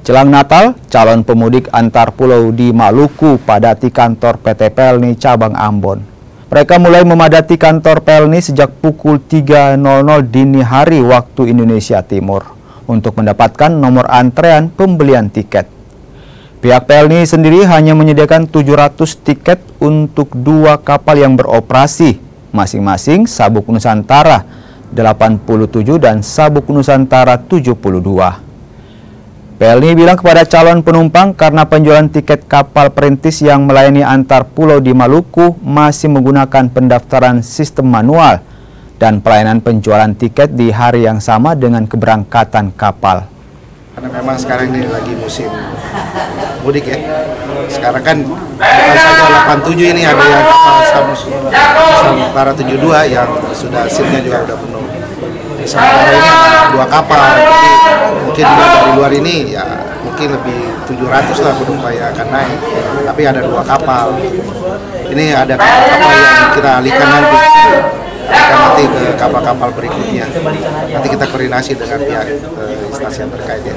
Jelang Natal, calon pemudik antar pulau di Maluku padati kantor PT Pelni cabang Ambon. Mereka mulai memadati kantor Pelni sejak pukul 3.00 dini hari waktu Indonesia Timur untuk mendapatkan nomor antrean pembelian tiket. Pihak Pelni sendiri hanya menyediakan 700 tiket untuk 2 kapal yang beroperasi, masing-masing Sabuk Nusantara 87 dan Sabuk Nusantara 72. Pelni bilang kepada calon penumpang karena penjualan tiket kapal perintis yang melayani antar pulau di Maluku masih menggunakan pendaftaran sistem manual dan pelayanan penjualan tiket di hari yang sama dengan keberangkatan kapal. Karena memang sekarang ini lagi musim mudik ya. Sekarang kan bukan saja 87 ini, ada yang kapal Nusantara 72 yang sudah seatnya juga udah penuh. Sementara ini ada 2 kapal, jadi mungkin dari luar ini ya mungkin lebih 700 lah penumpang yang akan naik. Tapi ada 2 kapal. Ini ada kapal-kapal yang kita alihkan nanti ke kapal-kapal berikutnya. Nanti kita koordinasi dengan pihak instansi yang terkait ya.